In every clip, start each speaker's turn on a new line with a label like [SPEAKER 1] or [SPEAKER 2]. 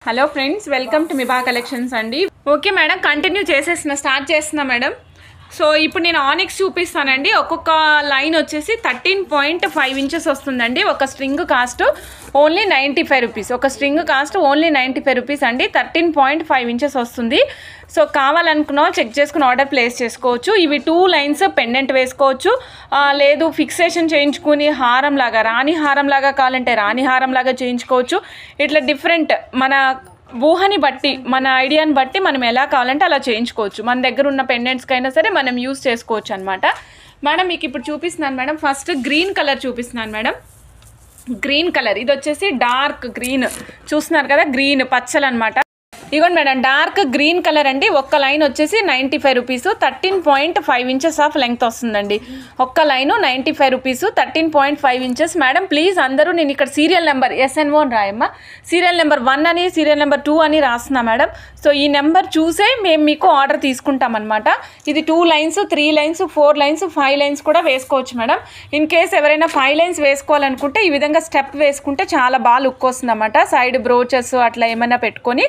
[SPEAKER 1] Hello friends, welcome to Miba collections అండి. Okay madam, continue start చేస్తున్నా madam. So ఇప్పుడు నేను ఆనిక్స్ చూపిస్తానండి. ఒక్కొక్క లైన్ వచ్చేసి 13.5 ఇంచెస్ వస్తుందండి. ఒక స్ట్రింగ్ కాస్ట్ ఓన్లీ 95 రూపీస్. ఒక స్ట్రింగ్ కాస్ట్ ఓన్లీ 95 రూపీస్ అండి. 13.5 ఇంచెస్ వస్తుంది. సో కావాలనుకున్నా చెక్ చేసుకుని ఆర్డర్ ప్లేస్ చేసుకోవచ్చు. ఇవి 2 లైన్స్ పెండెంట్ వేసుకోవచ్చు, లేదు ఫిక్సేషన్ చేయించుకుని హారం లాగా, రాణి హారం లాగా కావాలంటే రాణి హారం లాగా చేయించుకోవచ్చు. ఇట్లా డిఫరెంట్ మన ఊహని బట్టి, మన ఐడియాని బట్టి మనం ఎలా కావాలంటే అలా చేయించుకోవచ్చు. మన దగ్గర ఉన్న పెండెంట్స్కి అయినా సరే మనం యూస్ చేసుకోవచ్చు అనమాట. మేడం మీకు ఇప్పుడు చూపిస్తున్నాను మేడం. ఫస్ట్ గ్రీన్ కలర్ చూపిస్తున్నాను మేడం. గ్రీన్ కలర్ ఇది వచ్చేసి డార్క్ గ్రీన్ చూస్తున్నారు కదా, గ్రీన్ పచ్చలు అనమాట. ఇదిగోండి మేడం, డార్క్ గ్రీన్ కలర్ అండి. ఒక్క లైన్ వచ్చేసి 95 రూపీస్. 13.5 ఇంచెస్ ఆఫ్ లెంగ్త్ వస్తుందండి. ఒక్క line 95 rupees, 13.5 inches. Madam please అందరూ, నేను ఇక్కడ సీరియల్ నెంబర్ SNO అని రాయమ్మా. సీరియల్ నెంబర్ 1 అని, సీరియల్ నెంబర్ 2 అని రాస్తున్నా మేడం. సో ఈ నెంబర్ చూసే మేము మీకు ఆర్డర్ తీసుకుంటామన్నమాట. ఇది 2 లైన్స్, 3 లైన్స్, 4 లైన్స్, 5 లైన్స్ కూడా వేసుకోవచ్చు మేడం. ఇన్ కేస్ ఎవరైనా 5 లైన్స్ వేసుకోవాలనుకుంటే ఈ విధంగా స్టెప్ వేసుకుంటే చాలా బాగా లుక్ వస్తుంది అన్నమాట. సైడ్ బ్రోచెస్ అట్లా ఏమైనా పెట్టుకొని,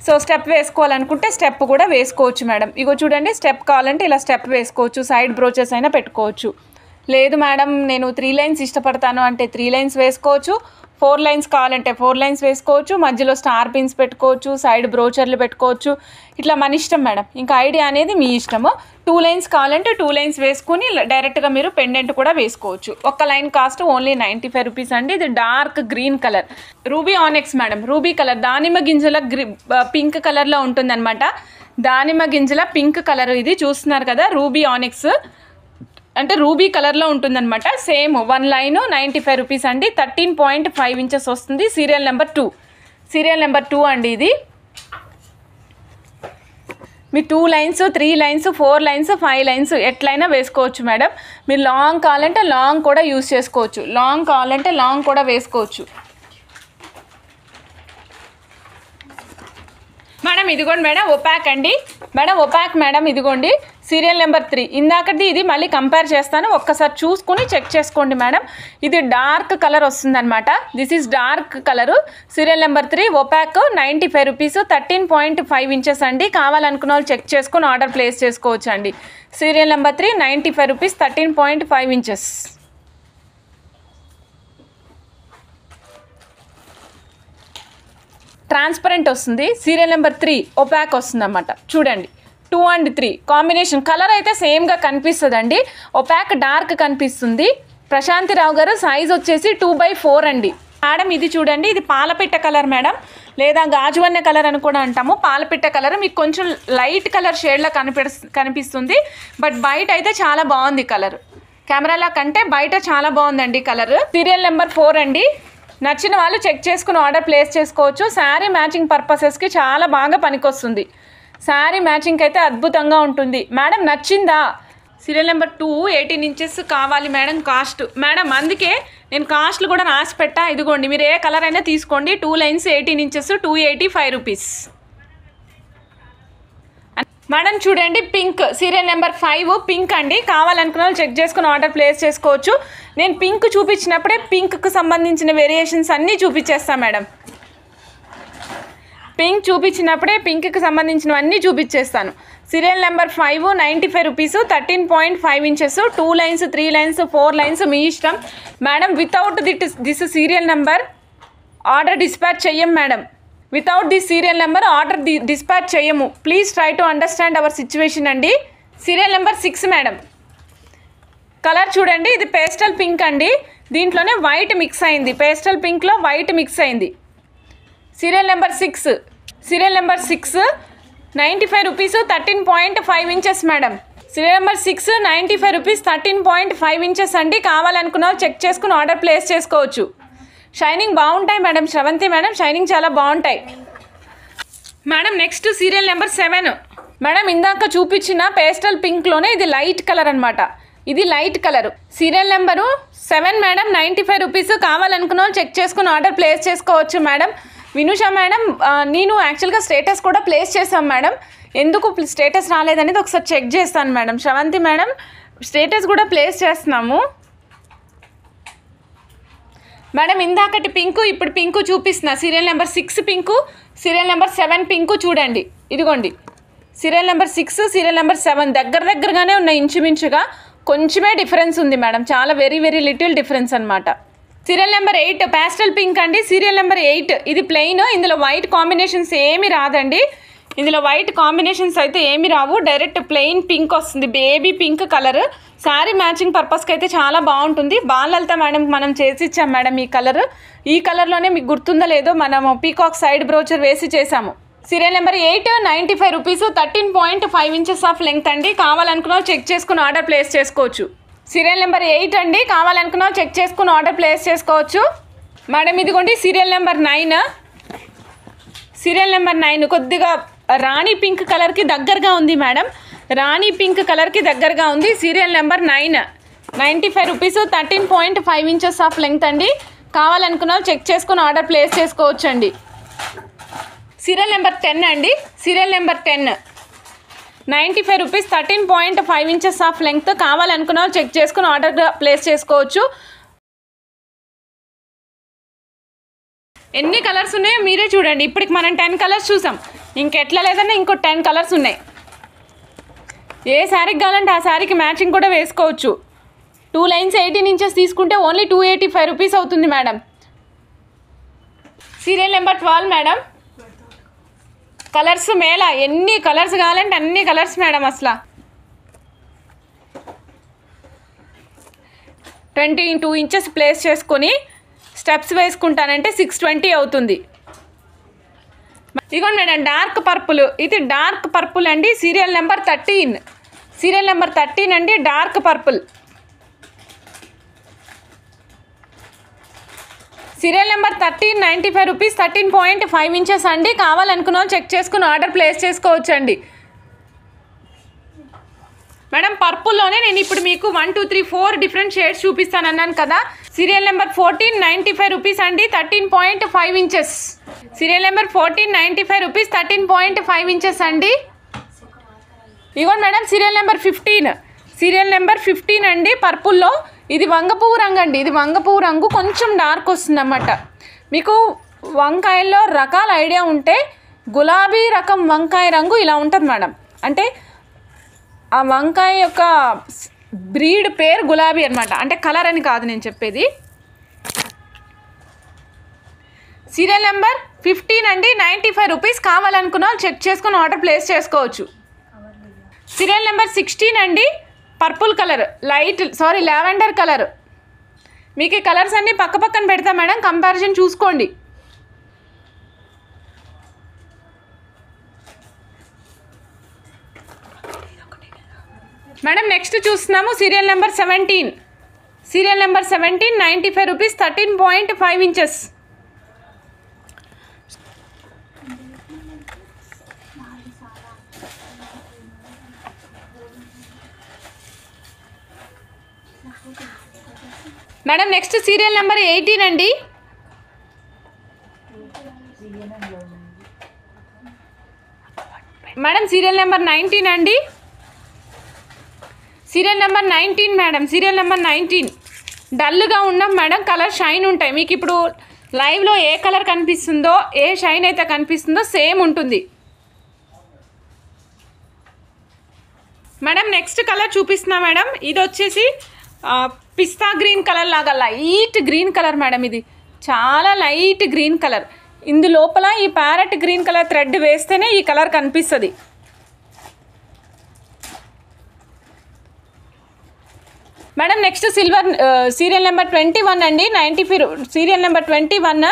[SPEAKER 1] సో స్టెప్ వేసుకోవాలనుకుంటే స్టెప్ కూడా వేసుకోవచ్చు మేడం. ఇగో చూడండి, స్టెప్ కావాలంటే ఇలా స్టెప్ వేసుకోవచ్చు, సైడ్ బ్రోచెస్ అయినా పెట్టుకోవచ్చు. లేదు మేడం నేను 3 లైన్స్ ఇష్టపడతాను అంటే 3 లైన్స్ వేసుకోవచ్చు. 4 లైన్స్ కావాలంటే 4 లైన్స్ వేసుకోవచ్చు. మధ్యలో స్టార్ పిన్స్ పెట్టుకోవచ్చు, సైడ్ బ్రోచర్లు పెట్టుకోవచ్చు. ఇట్లా మన ఇష్టం మేడం, ఇంకా ఐడియా అనేది మీ ఇష్టము. 2 లైన్స్ కావాలంటే 2 లైన్స్ వేసుకుని డైరెక్ట్గా మీరు పెండెంట్ కూడా వేసుకోవచ్చు. ఒక్క లైన్ కాస్ట్ ఓన్లీ 95 రూపీస్ అండి. ఇది dark green colour, ruby onyx madam. Ruby colour దానిమ్మ గింజల పింక్ కలర్లో ఉంటుందన్నమాట. దానిమ్మ గింజల పింక్ కలర్ ఇది చూస్తున్నారు కదా, రూబీ ఆనిక్స్ అంటే రూబీ కలర్లో ఉంటుందన్నమాట. సేమ్ 1 లైన్ 95 రూపీస్ అండి. 13.5 ఇంచెస్ వస్తుంది. సీరియల్ నెంబర్ 2, సీరియల్ నెంబర్ 2 అండి. ఇది మీ 2 లైన్స్, 3 లైన్స్, 4 లైన్స్, 5 లైన్స్ ఎట్లయినా వేసుకోవచ్చు మేడం. మీరు లాంగ్ కావాలంటే లాంగ్ కూడా యూస్ చేసుకోవచ్చు, లాంగ్ కావాలంటే లాంగ్ కూడా వేసుకోవచ్చు మేడం. ఇదిగోండి మేడం, ఒపాక్ అండి మేడం, ఒపాక్ మేడం. ఇదిగోండి సీరియల్ నెంబర్ 3. ఇందాకది ఇది మళ్ళీ కంపేర్ చేస్తాను, ఒక్కసారి చూసుకొని చెక్ చేసుకోండి మేడం. ఇది డార్క్ కలర్ వస్తుందన్నమాట. This is dark colour. Serial number 3 opaque 95 rupees, 13.5 inches అండి. కావాలనుకున్న వాళ్ళు చెక్ చేసుకొని ఆర్డర్ ప్లేస్ చేసుకోవచ్చు అండి. Serial number 3 95 rupees, 13.5 inches. Transparent వస్తుంది. సీరియల్ నెంబర్ 3 ఒపాక్ వస్తుంది అన్నమాట. చూడండి 2 and 3 కాంబినేషన్. కలర్ అయితే సేమ్గా కనిపిస్తుంది అండి. ఒపాక్ డార్క్ కనిపిస్తుంది. ప్రశాంతిరావు గారు సైజ్ వచ్చేసి 2/4 అండి. మేడం ఇది చూడండి, ఇది పాలపిట్ట కలర్ మేడం, లేదా గాజువన్నె కలర్ అని కూడా అంటాము. పాలపిట్ట కలర్ మీకు కొంచెం లైట్ కలర్ షేడ్లో కనిపిస్తుంది, బట్ బయట అయితే చాలా బాగుంది కలర్. కెమెరాలో కంటే బయట చాలా బాగుందండి కలర్. సీరియల్ నెంబర్ 4 అండి. నచ్చిన వాళ్ళు చెక్ చేసుకుని ఆర్డర్ ప్లేస్ చేసుకోవచ్చు. శారీ మ్యాచింగ్ పర్పసెస్కి చాలా బాగా పనికొస్తుంది. శారీ మ్యాచింగ్ అయితే అద్భుతంగా ఉంటుంది మేడం. నచ్చిందా? సీరియల్ నెంబర్ 2 18 ఇంచెస్ కావాలి మేడం. కాస్ట్ మేడం అందుకే నేను కాస్ట్లు కూడా రాసి పెట్టా. ఇదిగోండి, మీరు ఏ కలర్ అయినా తీసుకోండి. 2 లైన్స్ 18 ఇంచెస్, 285 రూపీస్ మేడం. చూడండి పింక్, సీరియల్ నెంబర్ 5 పింక్ అండి. కావాలనుకున్న వాళ్ళు చెక్ చేసుకుని ఆర్డర్ ప్లేస్ చేసుకోవచ్చు. నేను పింక్ చూపించినప్పుడే పింక్కి సంబంధించిన వేరియేషన్స్ అన్నీ చూపించేస్తాను మేడం. పింక్ చూపించినప్పుడే పింక్కి సంబంధించినవన్నీ చూపించేస్తాను. Serial number 5 95 rupees, 13.5 inches. 2 lines, 3 lines, 4 lines మీ ఇష్టం madam. Without this serial number order dispatch చెయ్యం madam. Without this serial number order dispatch చేయము. Please try to understand our situation అండి. Serial number 6 madam. కలర్ చూడండి, ఇది pastel pink అండి. దీంట్లోనే white mix అయింది. పేస్టల్ పింక్లో వైట్ మిక్స్ అయింది. Serial number 6, serial number 6 95 rupees, 13.5 inches madam. Serial number 6 95 rupees, 13.5 inches అండి. కావాలనుకున్న చెక్ చేసుకుని ఆర్డర్ ప్లేస్ చేసుకోవచ్చు. షైనింగ్ బాగుంటాయి మేడం. శ్రవంతి మేడం షైనింగ్ చాలా బాగుంటాయి madam. Next serial number 7 madam. ఇందాక చూపించిన పేస్టల్ పింక్లోనే ఇది లైట్ కలర్ అనమాట. ఇది light colour. Serial number 7 madam. 95 rupees. కావాలనుకున్న వాళ్ళు చెక్ చేసుకుని ఆర్డర్ ప్లేస్ చేసుకోవచ్చు మేడం. వినుష మేడం, నేను యాక్చువల్గా స్టేటస్ కూడా ప్లేస్ చేశాం మేడం. ఎందుకు స్టేటస్ రాలేదనేది ఒకసారి చెక్ చేస్తాను మేడం. శ్రవంతి మేడం స్టేటస్ కూడా ప్లేస్ చేస్తున్నాము మేడం. ఇందాకటి పింకు ఇప్పుడు పింకు చూపిస్తున్నా. Serial number 6 pink serial number 7 pink చూడండి, ఇదిగోండి. సీరియల్ నెంబర్ 6, సీరియల్ నెంబర్ 7 దగ్గరగానే ఉన్నాయి, ఇంచుమించుగా కొంచెమే డిఫరెన్స్ ఉంది మేడం, చాలా వెరీ వెరీ లిటిల్ డిఫరెన్స్ అనమాట. సీరియల్ నెంబర్ 8 ప్యాస్టల్ పింక్ అండి. సీరియల్ నెంబర్ 8 ఇది ప్లెయిన్, ఇందులో వైట్ కాంబినేషన్స్ ఏమి రాదండి. ఇందులో వైట్ కాంబినేషన్స్ అయితే ఏమి రావు, డైరెక్ట్ ప్లెయిన్ పింక్ వస్తుంది, baby pink colour. Sari matching పర్పస్కి అయితే చాలా బాగుంటుంది. బాలలత మేడం మనం చేసి ఇచ్చాం మేడం ఈ కలర్. ఈ కలర్లోనే మీకు గుర్తుందో లేదో మనము పీకాక్ సైడ్ బ్రోచర్ వేసి చేసాము. Serial number 8 95 rupees, 13.5 inches of length అండి. కావాలనుకున్నా చెక్ చేసుకుని ఆర్డర్ ప్లేస్ చేసుకోవచ్చు. సీరియల్ నెంబర్ 8 అండి, కావాలనుకున్నా చెక్ చేసుకుని ఆర్డర్ ప్లేస్ చేసుకోవచ్చు మేడం. ఇదిగోండి సీరియల్ నెంబర్ 9. సీరియల్ నెంబర్ 9 కొద్దిగా రాణి పింక్ కలర్కి దగ్గరగా ఉంది మేడం, రాణి పింక్ కలర్కి దగ్గరగా ఉంది. Serial number 9 95 rupees, 13.5 inches of length అండి. కావాలనుకున్నా చెక్ చేసుకుని ఆర్డర్ ప్లేస్ చేసుకోవచ్చు అండి. సీరియల్ నెంబర్ 10 అండి. Serial number 10 95 rupees, 13.5 inches of length. కావాలనుకున్నా చెక్ చేసుకుని ఆర్డర్ ప్లేస్ చేసుకోవచ్చు. ఎన్ని కలర్స్ ఉన్నాయో మీరే చూడండి. ఇప్పటికి మనం 10 కలర్స్ చూసాం, ఇంకెట్లా లేదన్నా ఇంకో 10 కలర్స్ ఉన్నాయి. ఏ శారీకి కావాలంటే ఆ శారీకి మ్యాచింగ్ కూడా వేసుకోవచ్చు. 2 లైన్స్ 18 ఇంచెస్ తీసుకుంటే ఓన్లీ 285 రూపీస్ అవుతుంది madam. Serial number 12 madam. Colours Mela, ఎన్ని కలర్స్ కావాలంటే అన్ని కలర్స్ మేడం. అసలు 22 ఇంచెస్ ప్లేస్ చేసుకొని స్టెప్స్ వేసుకుంటానంటే 620 అవుతుంది. ఇదిగోండి మేడం డార్క్ పర్పుల్, ఇది డార్క్ పర్పుల్ అండి. సీరియల్ నెంబర్ 13, సీరియల్ నెంబర్ 13 అండి, dark purple. Serial number 13 95 rupees, 13.5 inches అండి. కావాలనుకున్నాం చెక్ చేసుకుని ఆర్డర్ ప్లేస్ చేసుకోవచ్చు అండి మేడం. పర్పుల్లోనే నేను ఇప్పుడు మీకు 1 2 3 4 డిఫరెంట్ షేడ్స్ చూపిస్తాను అన్నాను కదా. సీరియల్ నెంబర్ 14 95 రూపీస్ అండి, 13.5 inches. Serial number 14 95 rupees, 13.5 inches అండి. ఇవ్వండి madam. Serial number 15, serial number 15 అండి, పర్పుల్లో. ఇది వంగపువ్వు రంగు అండి, ఇది వంగపువ్వు రంగు, కొంచెం డార్క్ వస్తుంది అన్నమాట. మీకు వంకాయల్లో రకాల ఐడియా ఉంటే గులాబీ రకం వంకాయ రంగు ఇలా ఉంటుంది మేడం. అంటే ఆ వంకాయ యొక్క బ్రీడ్ పేరు గులాబీ అనమాట, అంటే కలర్ అని కాదు నేను చెప్పేది. సీరియల్ నెంబర్ 15 అండి, 95 రూపీస్. కావాలనుకున్నా చెక్ చేసుకుని ఆర్డర్ ప్లేస్ చేసుకోవచ్చు. సీరియల్ నెంబర్ 16 అండి, పర్పుల్ కలర్, లావెండర్ కలర్. మీకు ఈ కలర్స్ అన్నీ పక్క పక్కన పెడతా మేడం, కంపారిజన్ చూసుకోండి. మేడం నెక్స్ట్ చూస్తున్నాము serial number 17. Serial number 17 95 rupees, 13.5 inches. Madam next serial number 18 అండి. మేడం సీరియల్ నెంబర్ 19 అండి. Serial number 19 madam, serial number 19. డల్గా ఉన్నాం మేడం, కలర్ షైన్ ఉంటాయి. మీకు ఇప్పుడు లైవ్లో ఏ కలర్ కనిపిస్తుందో, ఏ షైన్ అయితే కనిపిస్తుందో సేమ్ ఉంటుంది మేడం. నెక్స్ట్ కలర్ చూపిస్తున్నా మేడం. ఇది వచ్చేసి పిస్తా గ్రీన్ కలర్ లాగా లైట్ గ్రీన్ కలర్ మేడం. ఇది చాలా లైట్ గ్రీన్ కలర్. ఇందు లోపల ఈ ప్యారెట్ గ్రీన్ కలర్ థ్రెడ్ వేస్తేనే ఈ కలర్ కనిపిస్తుంది. Madam next silver serial number 21 అండి, 95. Serial number 21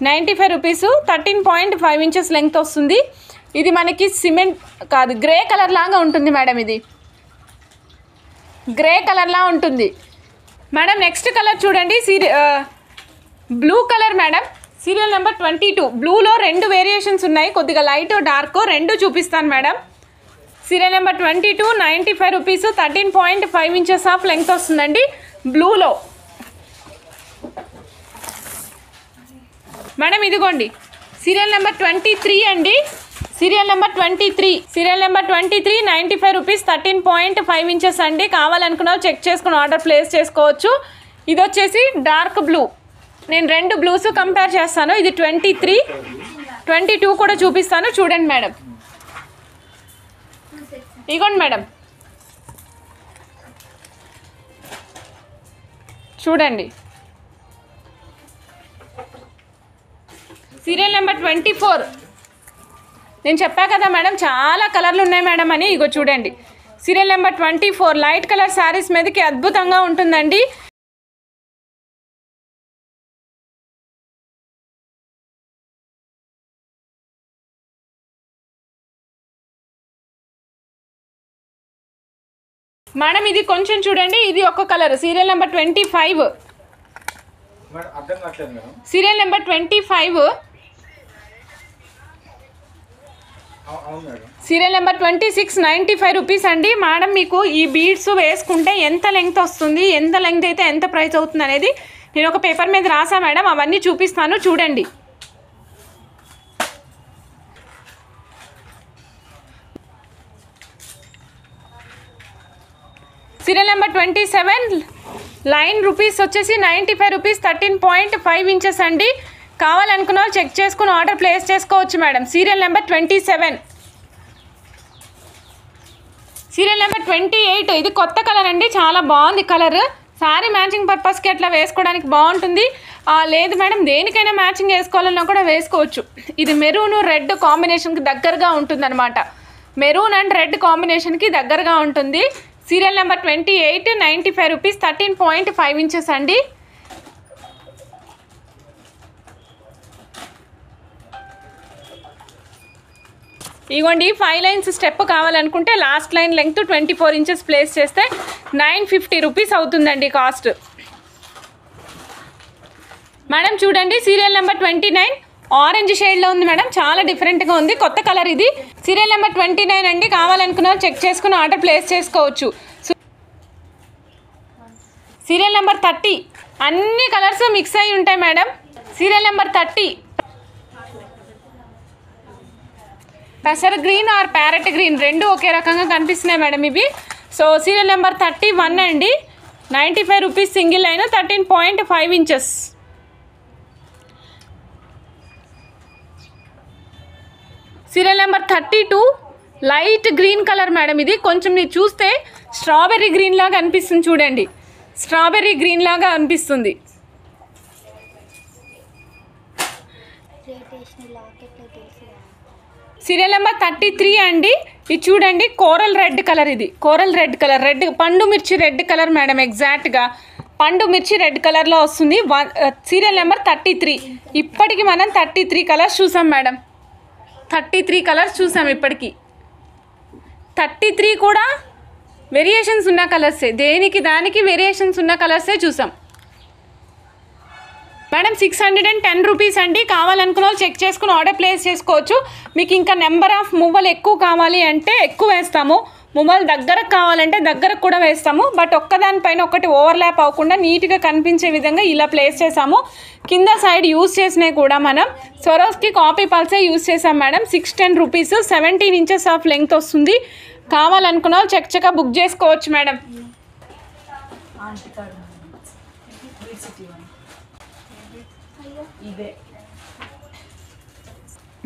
[SPEAKER 1] 95 rupees, 13.5 inches length వస్తుంది. ఇది మనకి సిమెంట్ కాదు, గ్రే కలర్ లాగా ఉంటుంది మేడం. ఇది గ్రే కలర్లా ఉంటుంది మేడం. నెక్స్ట్ కలర్ చూడండి, blue colour madam. Serial number 22. బ్లూలో 2 variations ఉన్నాయి, కొద్దిగా లైట్ డార్క్, 2 చూపిస్తాను madam. Serial number 22 95 rupees, 13.5 inches of length వస్తుందండి బ్లూలో మేడం. ఇదిగోండి సీరియల్ నెంబర్ 23 అండి. Serial number 23, serial number 23 95 rupees, 13.5 inches అండి. కావాలనుకున్నా చెక్ చేసుకుని ఆర్డర్ ప్లేస్ చేసుకోవచ్చు. ఇది వచ్చేసి డార్క్ బ్లూ. నేను 2 బ్లూస్ కంపేర్ చేస్తాను. ఇది 23, 22 కూడా చూపిస్తాను చూడండి మేడం. ఇగోండి మేడం, చూడండి. Serial number 24. నేను చెప్పా కదా మేడం చాలా కలర్లు ఉన్నాయి మేడం అని. ఇగో చూడండి, serial number 24 light colour saris మీదకి అద్భుతంగా ఉంటుందండి. మేడం ఇది కొంచెం చూడండి, ఇది ఒక colour. Serial number 25. Serial number 25. Serial number 26 95 rupees అండి. మేడం మీకు ఈ బీడ్స్ వేసుకుంటే ఎంత లెంగ్త్ వస్తుంది, ఎంత లెంగ్త్ అయితే ఎంత ప్రైస్ అవుతుంది అనేది నేను ఒక పేపర్ మీద రాసా మేడం, అవన్నీ చూపిస్తాను చూడండి. సీరియల్ నెంబర్ 27 లైన్ రూపీస్ వచ్చేసి 95 రూపీస్ 13.5 ఇంచెస్ అండి. కావాలనుకున్న వాళ్ళు చెక్ చేసుకుని ఆర్డర్ ప్లేస్ చేసుకోవచ్చు madam. Serial number 27. Serial number 28 ఇది కొత్త కలర్ అండి, చాలా బాగుంది కలర్. శారీ మ్యాచింగ్ పర్పస్కి అట్లా వేసుకోవడానికి బాగుంటుంది. లేదు మేడం దేనికైనా మ్యాచింగ్ వేసుకోవాలన్నా కూడా వేసుకోవచ్చు. ఇది మెరూన్ రెడ్ కాంబినేషన్కి దగ్గరగా ఉంటుంది అనమాట. మెరూన్ అండ్ రెడ్ కాంబినేషన్కి దగ్గరగా ఉంటుంది. సీరియల్ నెంబర్ 28 95 రూపీస్ 13.5 ఇంచెస్ అండి. ఇగోండి 5 లైన్స్ స్టెప్ కావాలనుకుంటే last line length 24 inches place చేస్తే 950 రూపీస్ అవుతుందండి కాస్ట్. మేడం చూడండి సీరియల్ నెంబర్ 29 ఆరెంజ్ షేడ్లో ఉంది మేడం, చాలా డిఫరెంట్గా ఉంది, కొత్త కలర్ ఇది. సీరియల్ నెంబర్ 29 అండి. కావాలనుకున్న చెక్ చేసుకుని ఆర్డర్ ప్లేస్ చేసుకోవచ్చు. సీరియల్ నెంబర్ 30 అన్ని కలర్స్ మిక్స్ అయి ఉంటాయి మేడం. సీరియల్ నెంబర్ 30 పెసర్ గ్రీన్ ఆర్ ప్యారెట్ గ్రీన్ రెండు ఒకే రకంగా కనిపిస్తున్నాయి మేడం ఇవి. సో సీరియల్ నెంబర్ 31 అండి, 95 rupees single line 13.5 inches. Serial number 32 light green colour madam. ఇది కొంచెం మీరు చూస్తే స్ట్రాబెర్రీ గ్రీన్ లాగా అనిపిస్తుంది చూడండి, స్ట్రాబెర్రీ గ్రీన్ లాగా అనిపిస్తుంది. సీరియల్ నెంబర్ 33 అండి. ఇది చూడండి కోరల్ రెడ్ కలర్, ఇది కోరల్ రెడ్ కలర్, రెడ్ పండు మిర్చి రెడ్ కలర్ మేడం, ఎగ్జాక్ట్గా పండు మిర్చి రెడ్ కలర్లో వస్తుంది. Serial number 33. ఇప్పటికి మనం 33 కలర్స్ చూసాం మేడం, 33 కలర్స్ చూసాం ఇప్పటికి. 33 కూడా వేరియేషన్స్ ఉన్న కలర్సే, దేనికి దానికి వేరియేషన్స్ ఉన్న కలర్సే చూసాం మేడం. 610 రూపీస్ అండి. కావాలనుకున్న వాళ్ళు చెక్ చేసుకుని ఆర్డర్ ప్లేస్ చేసుకోవచ్చు. మీకు ఇంకా నెంబర్ ఆఫ్ మువ్వలు ఎక్కువ కావాలి అంటే ఎక్కువ వేస్తాము, మువ్వలు దగ్గరకు కావాలంటే దగ్గరకు కూడా వేస్తాము. బట్ ఒక్కదానిపైన ఒకటి ఓవర్లాప్ అవ్వకుండా నీట్గా కనిపించే విధంగా ఇలా ప్లేస్ చేసాము. కింద సైడ్ యూజ్ చేసినవి కూడా మనం స్వరోస్కి కాపీ పల్సే యూజ్ చేసాం madam. 610 rupees 17 inches of length వస్తుంది. కావాలనుకున్న వాళ్ళు చక్కగా బుక్ చేసుకోవచ్చు madam.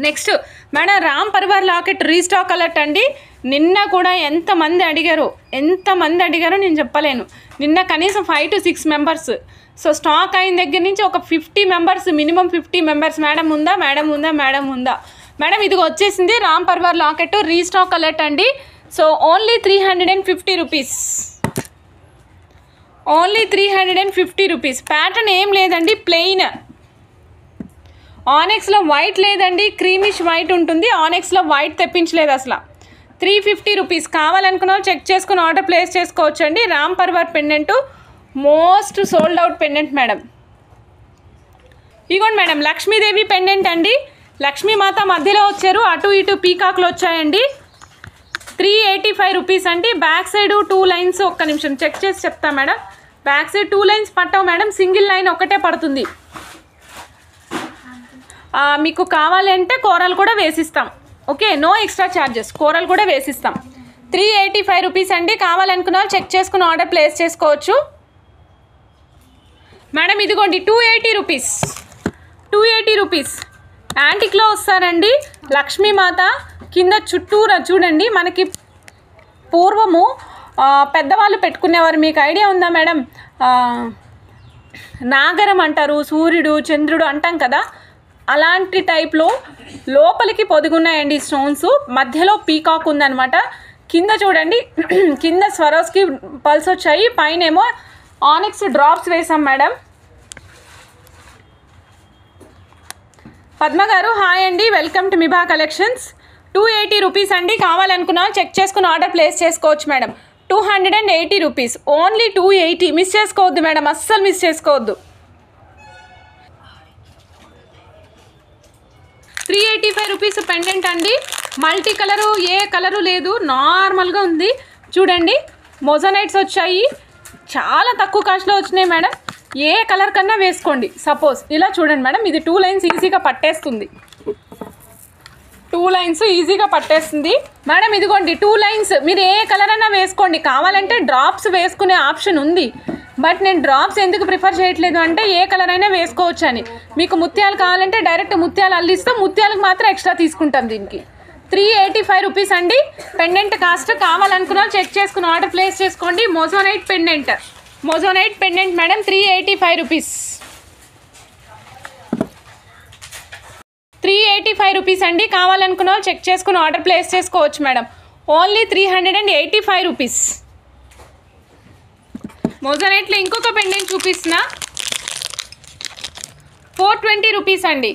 [SPEAKER 1] Next madam Ram Parivar locket restock alert అండి. నిన్న కూడా ఎంతమంది అడిగారో నేను చెప్పలేను. నిన్న కనీసం 5 to 6 మెంబర్స్. సో స్టాక్ అయిన దగ్గర నుంచి ఒక 50 మెంబర్స్, మినిమం 50 మెంబర్స్ మేడం ఉందా మేడం ఉందా మేడం ఉందా మేడం. ఇది వచ్చేసింది Ram Parivar locket restock alert అండి. So only 350 rupees, only 350 rupees. Pattern ఏం లేదండి, ప్లెయిన్. ఆనెక్స్లో వైట్ లేదండి, క్రీమిష్ వైట్ ఉంటుంది. ఆనెక్స్లో వైట్ తెప్పించలేదు అసలు. 350 రూపీస్. కావాలనుకున్న వాళ్ళు చెక్ చేసుకుని ఆర్డర్ ప్లేస్ చేసుకోవచ్చు అండి. Ram Parivar pendant most sold out pendant madam. ఇగోండి మేడం లక్ష్మీదేవి పెండెంట్ అండి. లక్ష్మీమాత మధ్యలో వచ్చారు, అటు ఇటు పీకాక్లు వచ్చాయండి. 385 రూపీస్ అండి. బ్యాక్ సైడ్ 2 లైన్స్, ఒక్క నిమిషం చెక్ చేసి చెప్తా మేడం. బ్యాక్ సైడ్ 2 లైన్స్ పట్టవు మేడం, సింగిల్ లైన్ ఒకటే పడుతుంది. మీకు కావాలంటే కూరలు కూడా వేసిస్తాం, ఓకే, నో ఎక్స్ట్రా ఛార్జెస్, కూరలు కూడా వేసిస్తాం. 385 రూపీస్ అండి. కావాలనుకున్న వాళ్ళు చెక్ చేసుకుని ఆర్డర్ ప్లేస్ చేసుకోవచ్చు మేడం. ఇదిగోండి 280 రూపీస్, 280 రూపీస్ యాంటిక్లో వస్తారండి లక్ష్మీమాత. కింద చుట్టూరా చూడండి, మనకి పూర్వము పెద్దవాళ్ళు పెట్టుకునేవారు. మీకు ఐడియా ఉందా మేడం? నాగరం అంటారు, సూర్యుడు చంద్రుడు అంటాం కదా, అలాంటి టైప్లో లోపలికి పొదుగున్నాయండి స్టోన్స్. మధ్యలో పీకాక్ ఉందన్నమాట. కింద చూడండి, కింద స్వరోస్కి పల్స్ వచ్చాయి, పైన ఏమో ఆనిక్స్ డ్రాప్స్ వేసాం మేడం. పద్మ గారు హాయ్ అండి, వెల్కమ్ టు మిభా కలెక్షన్స్. 280 రూపీస్ అండి. కావాలనుకున్నా చెక్ చేసుకుని ఆర్డర్ ప్లేస్ చేసుకోవచ్చు మేడం. 280 rupees, only 280. మిస్ చేసుకోవద్దు మేడం, అస్సలు మిస్ చేసుకోవద్దు. 385 రూపీస్ పెండెంట్ అండి. మల్టీ కలరు, ఏ కలరు లేదు, నార్మల్గా ఉంది. చూడండి మొజనైట్స్ వచ్చాయి, చాలా తక్కువ కాస్ట్లో వచ్చినాయి మేడం. ఏ కలర్ కన్నా వేసుకోండి. సపోజ్ ఇలా చూడండి మేడం, ఇది 2 లైన్స్ ఈజీగా పట్టేస్తుంది. 2 లైన్స్ ఈజీగా పట్టేస్తుంది మేడం. ఇదిగోండి 2 లైన్స్, మీరు ఏ కలర్ అన్నా వేసుకోండి. కావాలంటే డ్రాప్స్ వేసుకునే ఆప్షన్ ఉంది, బట్ నేను డ్రాప్స్ ఎందుకు ప్రిఫర్ చేయట్లేదు అంటే ఏ కలర్ అయినా వేసుకోవచ్చు అని. మీకు ముత్యాలు కావాలంటే డైరెక్ట్ ముత్యాలు అల్లిస్తాం, ముత్యాలకు మాత్రం ఎక్స్ట్రా తీసుకుంటాం. దీనికి 385 రూపీస్ అండి పెండెంట్ కాస్ట్. కావాలనుకున్నా చెక్ చేసుకుని ఆర్డర్ ప్లేస్ చేసుకోండి. Moissanite pendant madam, 385 rupees. 385 rupees అండి. కావాలనుకున్న వాళ్ళు చెక్ చేసుకుని ఆర్డర్ ప్లేస్ చేసుకోవచ్చు మేడం. Only 385 rupees. మొజనైట్లో ఇంకొక పెండెంట్ చూపిస్తున్నా, 420 రూపీస్ అండి.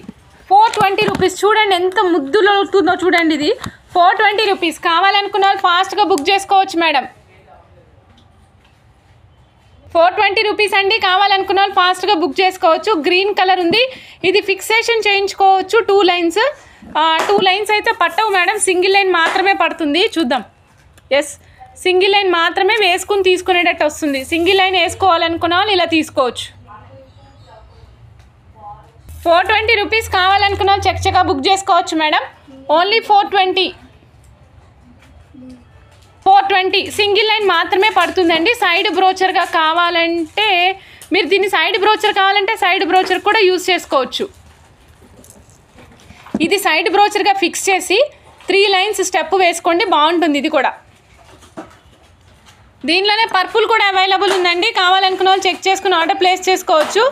[SPEAKER 1] 420 రూపీస్. చూడండి ఎంత ముద్దులో అవుతుందో చూడండి. ఇది 420 రూపీస్. కావాలనుకున్న వాళ్ళు ఫాస్ట్గా బుక్ చేసుకోవచ్చు మేడం. 420 రూపీస్ అండి. కావాలనుకున్న వాళ్ళు ఫాస్ట్గా బుక్ చేసుకోవచ్చు. గ్రీన్ కలర్ ఉంది, ఇది ఫిక్సేషన్ చేయించుకోవచ్చు. 2 లైన్స్, 2 లైన్స్ అయితే పట్టవు మేడం, సింగిల్ లైన్ మాత్రమే పడుతుంది. చూద్దాం. ఎస్, సింగిల్ లైన్ మాత్రమే వేసుకుని తీసుకునేటట్టు వస్తుంది. సింగిల్ లైన్ వేసుకోవాలనుకున్న వాళ్ళు ఇలా తీసుకోవచ్చు. 420 రూపీస్. కావాలనుకున్న వాళ్ళు చక్కగా బుక్ చేసుకోవచ్చు మేడం. ఓన్లీ 420 సింగిల్ లైన్ మాత్రమే పడుతుందండి. సైడ్ బ్రోచర్గా కావాలంటే మీరు దీన్ని సైడ్ బ్రోచర్ కావాలంటే సైడ్ బ్రోచర్ కూడా యూజ్ చేసుకోవచ్చు. ఇది సైడ్ బ్రోచర్గా ఫిక్స్ చేసి 3 లైన్స్ స్టెప్ వేసుకోండి, బాగుంటుంది. ఇది కూడా దీనిలోనే పర్పుల్ కూడా అవైలబుల్ ఉందండి. కావాలనుకున్న వాళ్ళు చెక్ చేసుకుని ఆర్డర్ ప్లేస్ చేసుకోవచ్చు.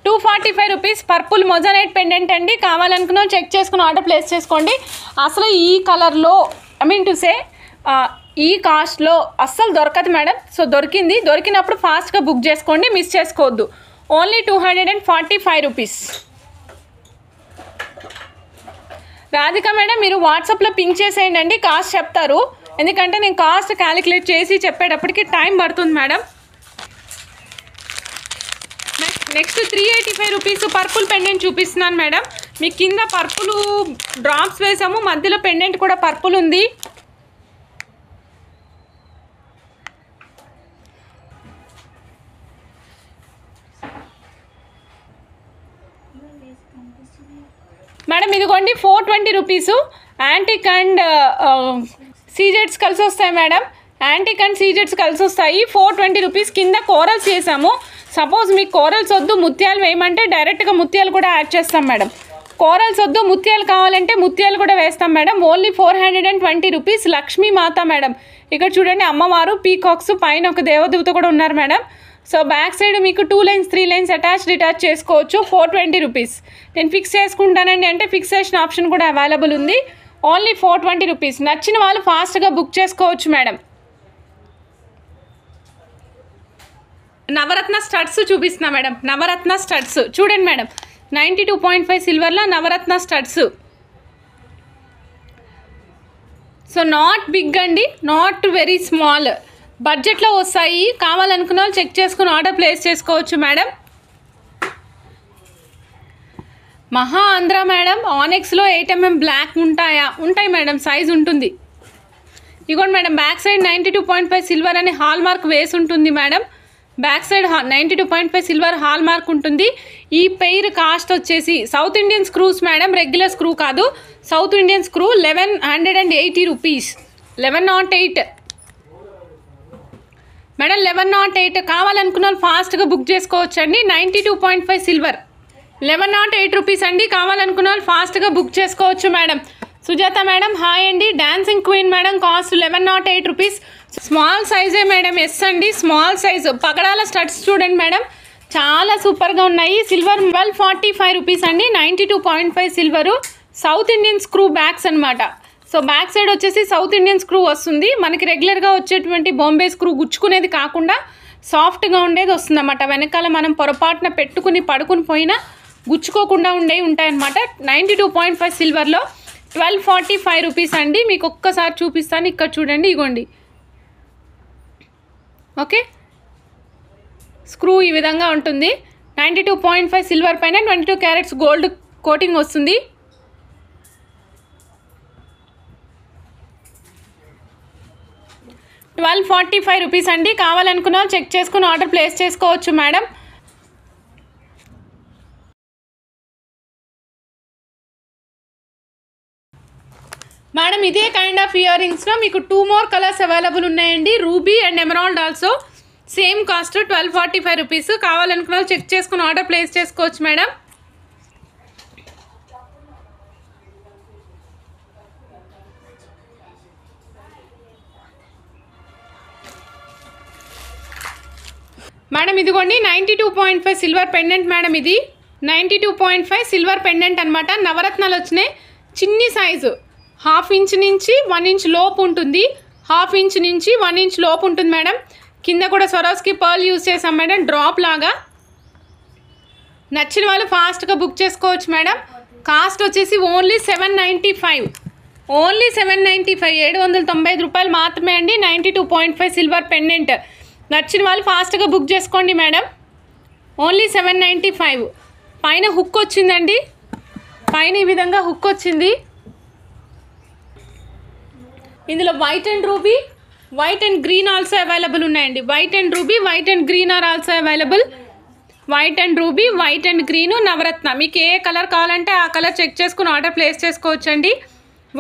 [SPEAKER 1] $245 రూపీస్ పర్పుల్ మొజనైట్ పెండెంట్ అండి. కావాలనుకున్నా చెక్ చేసుకుని ఆర్డర్ ప్లేస్ చేసుకోండి. అసలు ఈ కలర్లో ఈ కాస్ట్లో అస్సలు దొరకదు మేడం. సో దొరికినప్పుడు ఫాస్ట్గా బుక్ చేసుకోండి, మిస్ చేసుకోవద్దు. Only 245 rupees. రాధిక మేడం మీరు వాట్సాప్లో పింక్ చేసేయండి అండి, కాస్ట్ చెప్తారు. ఎందుకంటే నేను కాస్ట్ క్యాలిక్యులేట్ చేసి చెప్పేటప్పటికి టైం పడుతుంది madam. Next 385 rupees purple pendant చూపిస్తున్నాను మేడం. మీ కింద పర్పుల్ డ్రాప్స్ వేసాము, మధ్యలో పెండెంట్ కూడా పర్పుల్ ఉంది. మేడం ఇదిగోండి 420 రూపీస్. యాంటిక్ అండ్ సీజెట్స్ కలిసి వస్తాయి మేడం. యాంటిక్ అండ్ సీజెట్స్ కలిసి వస్తాయి. 420 రూపీస్. కింద కోరల్స్ వేసాము. సపోజ్ మీకు కోరల్స్ వద్దు, ముత్యాలు వేయమంటే డైరెక్ట్గా ముత్యాలు కూడా యాడ్ చేస్తాం మేడం. కోరల్స్ వద్దు, ముత్యాలు కావాలంటే ముత్యాలు కూడా వేస్తాం madam. Only 420 rupees. Lakshmimata madam. ఇక్కడ చూడండి అమ్మవారు, పీకాక్స్, పైన ఒక దేవదూత కూడా ఉన్నారు మేడం. సో బ్యాక్ సైడ్ మీకు 2 లైన్స్ 3 లైన్స్ డిటాచ్ చేసుకోవచ్చు. 420 రూపీస్. నేను ఫిక్స్ చేసుకుంటానండి అంటే ఫిక్సేషన్ ఆప్షన్ కూడా అవైలబుల్ ఉంది. Only 420 rupees. నచ్చిన వాళ్ళు ఫాస్ట్గా బుక్ చేసుకోవచ్చు మేడం. నవరత్న స్టడ్స్ చూపిస్తున్నా మేడం. నవరత్న స్టడ్స్ చూడండి మేడం, 92.5 సిల్వర్లో Navaratna studs. So not big అండి, నాట్ వెరీ స్మాల్, బడ్జెట్లో వస్తాయి. కావాలనుకున్న వాళ్ళు చెక్ చేసుకుని ఆర్డర్ ప్లేస్ చేసుకోవచ్చు మేడం. మహా ఆంధ్ర మేడం. ఆనెక్స్లో 8mm బ్లాక్ ఉంటాయి మేడం, సైజ్ ఉంటుంది. ఇదిగోండి మేడం, బ్యాక్ సైడ్ 92.5 సిల్వర్ అనే హాల్ మార్క్ వేసి ఉంటుంది madam. Back side 92.5 silver hallmark ఉంటుంది. ఈ పెయిర్ కాస్ట్ వచ్చేసి south Indian screws madam, regular screw కాదు, south Indian screw 1180 rupees. 1108 madam 1108 కావాలనుకున్న వాళ్ళు ఫాస్ట్గా బుక్ చేసుకోవచ్చండి. 92.5 సిల్వర్ 1108 రూపీస్ అండి. కావాలనుకున్న వాళ్ళు ఫాస్ట్గా బుక్ చేసుకోవచ్చు మేడం. సుజాత మేడం హాయ్ అండి. Dancing queen madam cost 1108 rupees. Small సైజే మేడం, ఎస్ అండి స్మాల్ సైజు. పగడాల స్టడ్స్ చూడండి మేడం, చాలా సూపర్గా ఉన్నాయి. సిల్వర్ 1245 రూపీస్ అండి. 92.5 silver. South Indian screw backs అనమాట. సో బ్యాక్ సైడ్ వచ్చేసి సౌత్ ఇండియన్ స్క్రూ వస్తుంది. మనకి రెగ్యులర్గా వచ్చేటువంటి బాంబే స్క్రూ గుచ్చుకునేది కాకుండా సాఫ్ట్గా ఉండేది వస్తుంది అన్నమాట. వెనకాల మనం పొరపాటున పెట్టుకుని పడుకుని పోయినా గుచ్చుకోకుండా ఉండేవి ఉంటాయన్నమాట. 92.5 సిల్వర్లో 1245 రూపీస్ అండి. మీకు ఒక్కసారి చూపిస్తాను, ఇక్కడ చూడండి, ఇగోండి. ఓకే, స్క్రూ ఈ విధంగా ఉంటుంది. 92.5 సిల్వర్ పైన 22 క్యారెట్స్ గోల్డ్ కోటింగ్ వస్తుంది. $1245 రూపీస్ అండి. కావాలనుకున్నా చెక్ చేసుకుని ఆర్డర్ ప్లేస్ చేసుకోవచ్చు మేడం. మేడం ఇదే కైండ్ ఆఫ్ ఇయర్ రింగ్స్లో మీకు 2 more కలర్స్ అవైలబుల్ ఉన్నాయండి. Ruby and emerald also same cost 1245 rupees. కావాలనుకున్న చెక్ చేసుకుని ఆర్డర్ ప్లేస్ చేసుకోవచ్చు మేడం. మేడం ఇదిగోండి 92.5 సిల్వర్ పెండెంట్ మేడం. ఇది 92.5 సిల్వర్ పెండెంట్ అనమాట. నవరత్నాలు వచ్చినాయి. చిన్ని సైజు 1/2 ఇంచ్ నుంచి 1 ఇంచ్ లోపు ఉంటుంది. 1/2 ఇంచ్ నుంచి 1 ఇంచ్ లోపు ఉంటుంది మేడం. కింద కూడా స్వరోస్కి పర్ల్ యూజ్ చేసాం మేడం, డ్రాప్ లాగా. నచ్చిన వాళ్ళు ఫాస్ట్గా బుక్ చేసుకోవచ్చు మేడం. కాస్ట్ వచ్చేసి ఓన్లీ 795. ఓన్లీ 795, 795 రూపాయలు మాత్రమే అండి. 92.5 సిల్వర్ పెండెంట్. నచ్చిన వాళ్ళు ఫాస్ట్గా బుక్ చేసుకోండి మేడం. ఓన్లీ 795. పైన హుక్ వచ్చిందండి, పైన ఈ విధంగా హుక్ వచ్చింది. ఇందులో white and ruby, white and green also available ఉన్నాయండి. White and ruby, white and green or also available. White and ruby, white and green, Navaratna. మీకు ఏ కలర్ కావాలంటే ఆ కలర్ చెక్ చేసుకుని ఆర్డర్ ప్లేస్ చేసుకోవచ్చండి.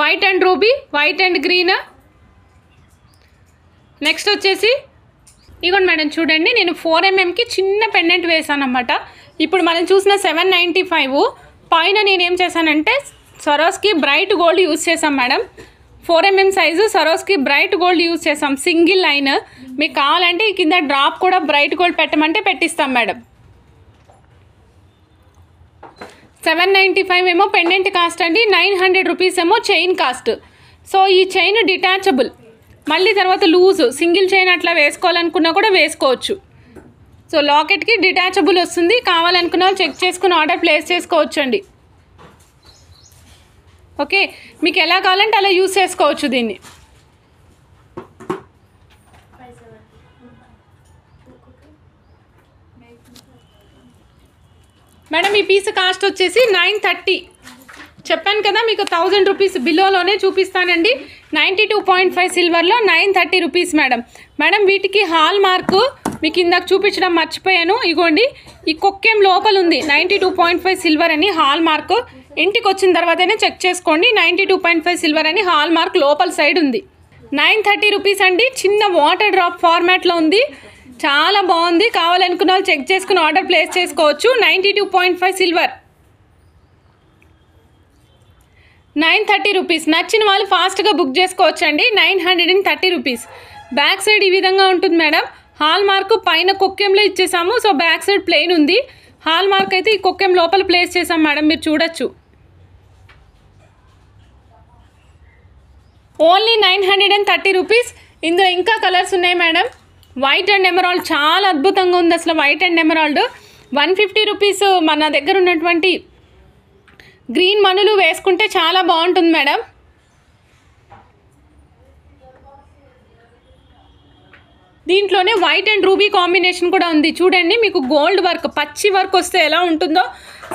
[SPEAKER 1] White and ruby, white and green. Next వచ్చేసి ఇగోండి madam చూడండి, నేను 4mm చిన్న పెండెంట్ వేసాను అన్నమాట. ఇప్పుడు మనం చూసిన 795 పైన నేనేం చేశానంటే సరోస్కి బ్రైట్ గోల్డ్ యూజ్ చేసాం madam. 4mm size Swarovski bright gold use చేసాం. Single line. మీకు కావాలంటే ఈ కింద డ్రాప్ కూడా బ్రైట్ గోల్డ్ పెట్టమంటే పెట్టిస్తాం మేడం. 795 ఏమో పెండెంట్ కాస్ట్ అండి. 900 రూపీస్ ఏమో చైన్ కాస్ట్. సో ఈ చైన్ డిటాచబుల్, మళ్ళీ తర్వాత లూజ్ సింగిల్ చైన్ అట్లా వేసుకోవాలనుకున్నా కూడా వేసుకోవచ్చు. సో లాకెట్కి డిటాచబుల్ వస్తుంది. కావాలనుకున్న వాళ్ళు చెక్ చేసుకుని ఆర్డర్ ప్లేస్ చేసుకోవచ్చు అండి. ఓకే, మీకు ఎలా కావాలంటే అలా యూస్ చేసుకోవచ్చు దీన్ని. మేడం ఈ పీస్ కాస్ట్ వచ్చేసి 930. చెప్పాను కదా మీకు 1000 రూపీస్ బిలోలోనే చూపిస్తానండి. 92.5 సిల్వర్లో 930 రూపీస్ మేడం. మేడం వీటికి హాల్ మార్కు మీకు ఇందాక చూపించడం మర్చిపోయాను. ఇగోండి ఈ కొక్కేం లోపల ఉంది 92.5 సిల్వర్ అని హాల్ మార్కు. ఇంటికి వచ్చిన తర్వాతనే చెక్ చేసుకోండి. 92.5 సిల్వర్ అని హాల్ మార్క్ లోపల సైడ్ ఉంది. 930 రూపీస్ అండి. చిన్న వాటర్ డ్రాప్ ఫార్మాట్లో ఉంది, చాలా బాగుంది. కావాలనుకున్న వాళ్ళు చెక్ చేసుకుని ఆర్డర్ ప్లేస్ చేసుకోవచ్చు. 92.5 సిల్వర్ 930 రూపీస్. నచ్చిన వాళ్ళు ఫాస్ట్గా బుక్ చేసుకోవచ్చు అండి. 930 రూపీస్. బ్యాక్ సైడ్ ఈ విధంగా ఉంటుంది మేడం. హాల్ మార్క్ పైన కొక్కెంలో ఇచ్చేసాము. సో బ్యాక్ సైడ్ ప్లెయిన్ ఉంది. హాల్ మార్క్ అయితే ఈ కొక్కెం లోపల ప్లేస్ చేసాం మేడం, మీరు చూడొచ్చు. Only 930 rupees. ఇందులో ఇంకా కలర్స్ ఉన్నాయి మేడం. వైట్ అండ్ ఎమరాల్డ్ చాలా అద్భుతంగా ఉంది అసలు. White and emerald 150 rupees. మన దగ్గర ఉన్నటువంటి గ్రీన్ మనులు వేసుకుంటే చాలా బాగుంటుంది మేడం. దీంట్లోనే వైట్ అండ్ రూబీ కాంబినేషన్ కూడా ఉంది చూడండి. మీకు గోల్డ్ వర్క్, పచ్చి వర్క్ వస్తే ఎలా ఉంటుందో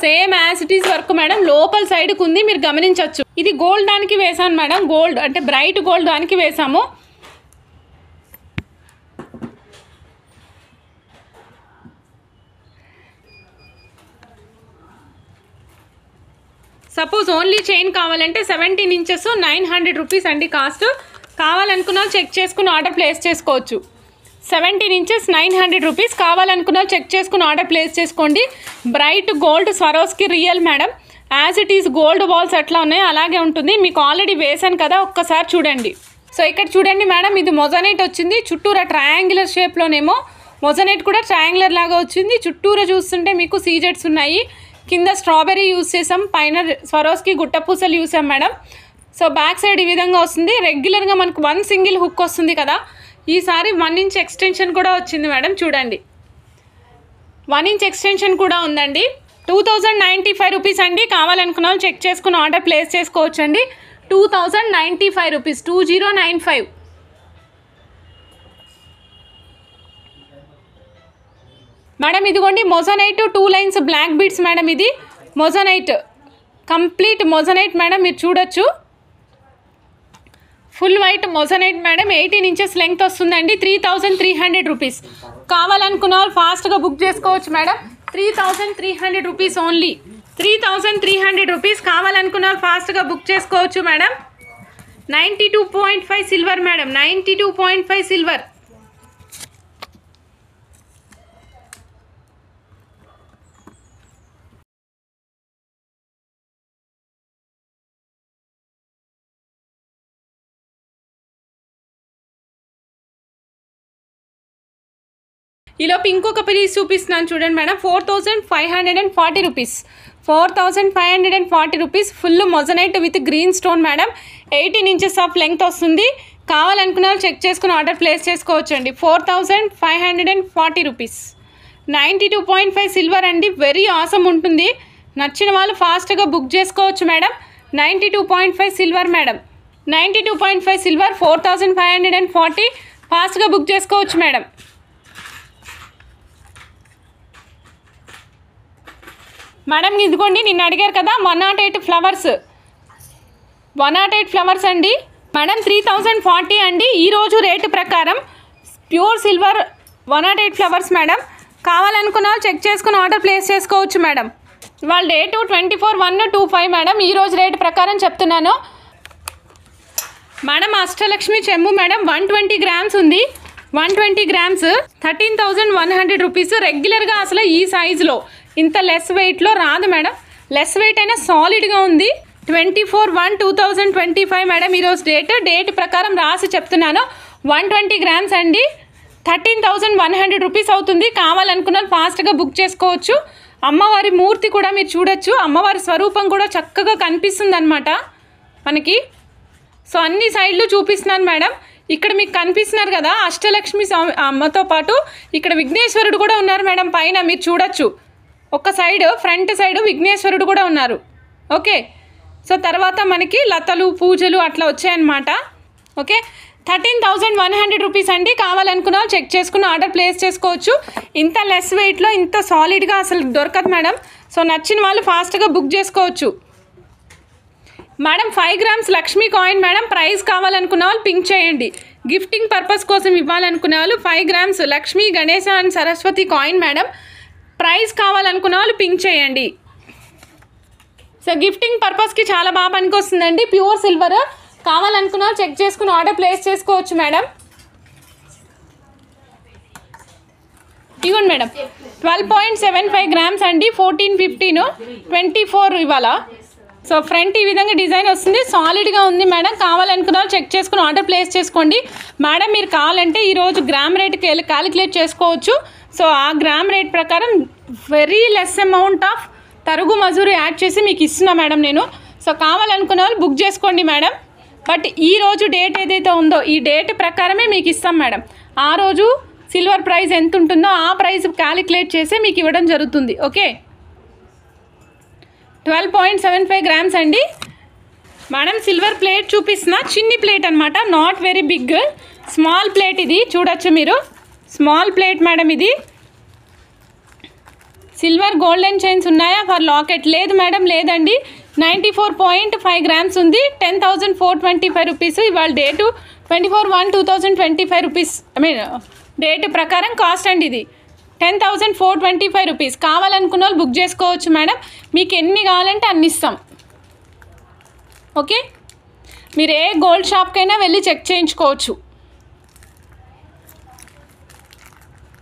[SPEAKER 1] same as it is work madam. లోపల సైడ్కి ఉంది, మీరు గమనించవచ్చు. ఇది గోల్డ్ దానికి వేసాను మేడం. గోల్డ్ అంటే బ్రైట్ గోల్డ్ దానికి వేసాము. సపోజ్ ఓన్లీ చైన్ కావాలంటే 17 ఇంచెస్ 900 రూపీస్ అండి కాస్ట్. కావాలనుకున్న వాళ్ళు చెక్ చేసుకుని ఆర్డర్ ప్లేస్ చేసుకోవచ్చు. 17 ఇంచెస్ 900 రూపీస్. కావాలనుకున్న వాళ్ళు చెక్ చేసుకుని ఆర్డర్ ప్లేస్ చేసుకోండి. Bright gold Swarovski real madam. As it is gold balls ఎట్లా ఉన్నాయో అలాగే ఉంటుంది. మీకు ఆల్రెడీ వేసాను కదా, ఒక్కసారి చూడండి. సో ఇక్కడ చూడండి మేడం, ఇది మొజనైట్ వచ్చింది. చుట్టూరా ట్రయాంగులర్ షేప్లోనేమో మొజనైట్ కూడా ట్రయాంగులర్ లాగా వచ్చింది. చుట్టూరా చూస్తుంటే మీకు సీజెట్స్ ఉన్నాయి. కింద స్ట్రాబెర్రీ యూస్ చేసాం, పైన స్వరోస్కి గుట్టపూసలు యూసాం మేడం. సో బ్యాక్ సైడ్ ఈ విధంగా వస్తుంది. రెగ్యులర్గా మనకు 1 సింగిల్ హుక్ వస్తుంది కదా, ఈసారి 1 ఇంచ్ ఎక్స్టెన్షన్ కూడా వచ్చింది మేడం. చూడండి 1 ఇంచ్ ఎక్స్టెన్షన్ కూడా ఉందండి. 2095 రూపీస్ అండి. కావాలనుకున్న వాళ్ళు చెక్ చేసుకుని ఆర్డర్ ప్లేస్ చేసుకోవచ్చు అండి. 2095 రూపీస్, 2095. మేడం ఇదిగోండి moissanite 2 lines black beads madam. ఇది మొజనైట్, కంప్లీట్ మొజనైట్ మేడం. మీరు చూడొచ్చు, full white moissanite madam. 18 inches length వస్తుందండి. 3300 రూపీస్. కావాలనుకున్న వాళ్ళు ఫాస్ట్గా బుక్ చేసుకోవచ్చు మేడం. 3300 rupees only. 3300 రూపీస్. కావాలనుకున్న వాళ్ళు ఫాస్ట్గా బుక్ చేసుకోవచ్చు మేడం. 92.5 silver madam, 92.5 silver. ఈలోపు ఇంకొక పీస్ చూపిస్తున్నాను చూడండి madam. 4540 rupees, 4540 rupees. Full moissanite with green stone madam. 18 inches of length వస్తుంది. కావాలనుకున్న వాళ్ళు చెక్ చేసుకుని ఆర్డర్ ప్లేస్ చేసుకోవచ్చు అండి. 4540 రూపీస్. 92.5 సిల్వర్ అండి. వెరీ ఆసమ్ ఉంటుంది. నచ్చిన వాళ్ళు ఫాస్ట్గా బుక్ చేసుకోవచ్చు మేడం. 92.5 silver madam, 92.5 silver, 4540. ఫాస్ట్గా బుక్ చేసుకోవచ్చు మేడం. మేడం ఇదిగోండి, నిన్న అడిగారు కదా 108 ఫ్లవర్స్, 108 ఫ్లవర్స్ అండి మేడం. 3040 అండి ఈరోజు రేటు ప్రకారం. Pure silver 108 flowers madam. కావాలనుకున్న వాళ్ళు చెక్ చేసుకుని ఆర్డర్ ప్లేస్ చేసుకోవచ్చు మేడం. ఇవాళ డేటు 24/1/25 మేడం. ఈరోజు రేటు ప్రకారం చెప్తున్నాను మేడం. అష్టలక్ష్మి చెంబు మేడం 120 గ్రామ్స్ ఉంది. 120 గ్రామ్స్ 13,100 రూపీస్. రెగ్యులర్గా అసలు ఈ సైజులో ఇంత లెస్ వెయిట్లో రాదు మేడం. లెస్ వెయిట్ అయినా సాలిడ్గా ఉంది. 24/1/2025 మేడం ఈరోజు డేట్ ప్రకారం రాసి చెప్తున్నాను. 120 గ్రామ్స్ అండి, 13,100 రూపీస్ అవుతుంది. కావాలనుకున్న ఫాస్ట్గా బుక్ చేసుకోవచ్చు. అమ్మవారి మూర్తి కూడా మీరు చూడొచ్చు. అమ్మవారి స్వరూపం కూడా చక్కగా కనిపిస్తుంది అనమాట మనకి. సో అన్ని సైడ్లు చూపిస్తున్నాను మేడం. ఇక్కడ మీకు కనిపిస్తున్నారు కదా అష్టలక్ష్మి స్వామి అమ్మతో పాటు ఇక్కడ విఘ్నేశ్వరుడు కూడా ఉన్నారు మేడం. పైన మీరు చూడొచ్చు, ఒక సైడ్ ఫ్రంట్ సైడ్ విఘ్నేశ్వరుడు కూడా ఉన్నారు. ఓకే, సో తర్వాత మనకి లతలు పూజలు అట్లా వచ్చాయన్నమాట. ఓకే, 13,100 రూపీస్ అండి. కావాలనుకున్నా చెక్ చేసుకుని ఆర్డర్ ప్లేస్ చేసుకోవచ్చు. ఇంత లెస్ వెయిట్లో ఇంత సాలిడ్గా అసలు దొరకదు మేడం. సో నచ్చిన వాళ్ళు ఫాస్ట్గా బుక్ చేసుకోవచ్చు madam. 5 grams Lakshmi coin madam. Price కావాలనుకున్న వాళ్ళు పింక్ చేయండి. గిఫ్టింగ్ పర్పస్ కోసం ఇవ్వాలనుకునే వాళ్ళు 5 grams Lakshmi Ganesha and Saraswati coin madam. Price కావాలనుకున్న వాళ్ళు పింక్ చేయండి. సో గిఫ్టింగ్ పర్పస్కి చాలా బాగా పనికొస్తుందండి. Pure silver. కావాలనుకున్న వాళ్ళు చెక్ చేసుకుని ఆర్డర్ ప్లేస్ చేసుకోవచ్చు మేడం. ఇవ్వండి మేడం. 12.75 గ్రామ్స్ అండి. 14/15 24 ఇవాళ. సో ఫ్రంట్ ఈ విధంగా డిజైన్ వస్తుంది. సాలిడ్గా ఉంది మేడం. కావాలనుకున్న వాళ్ళు చెక్ చేసుకుని ఆర్డర్ ప్లేస్ చేసుకోండి మేడం. మీరు కావాలంటే ఈరోజు గ్రామ్ రేట్కి వెళ్ళి క్యాలిక్యులేట్ చేసుకోవచ్చు. సో ఆ గ్రామ్ రేట్ ప్రకారం వెరీ లెస్ అమౌంట్ ఆఫ్ తరుగు మజూరు యాడ్ చేసి మీకు ఇస్తున్నా మేడం నేను. సో కావాలనుకున్న వాళ్ళు బుక్ చేసుకోండి మేడం. బట్ ఈరోజు డేట్ ఏదైతే ఉందో ఈ డేట్ ప్రకారమే మీకు ఇస్తాం మేడం. ఆ రోజు సిల్వర్ ప్రైస్ ఎంత ఉంటుందో ఆ ప్రైస్ క్యాలిక్యులేట్ చేసి మీకు ఇవ్వడం జరుగుతుంది. ఓకే, 12.75 గ్రామ్స్ అండి మేడం. సిల్వర్ ప్లేట్ చూపిస్తున్నా, చిన్ని ప్లేట్ అనమాట, not very big, small plate. ఇది చూడొచ్చు మీరు, స్మాల్ ప్లేట్ మేడం. ఇది సిల్వర్ గోల్డెన్ చైన్స్ ఉన్నాయా ఫర్ లాకెట్? లేదు మేడం, లేదండి. 94.5 గ్రామ్స్ ఉంది. 10,425 రూపీస్. ఇవాళ date 24/1/2025 rupees. I mean date ప్రకారం కాస్ట్ అండి ఇది 10,425 రూపీస్. కావాలనుకున్న వాళ్ళు బుక్ చేసుకోవచ్చు మేడం. మీకు ఎన్ని కావాలంటే అన్ని ఇస్తాం. ఓకే, మీరు ఏ గోల్డ్ షాప్కైనా వెళ్ళి చెక్ చేయించుకోవచ్చు.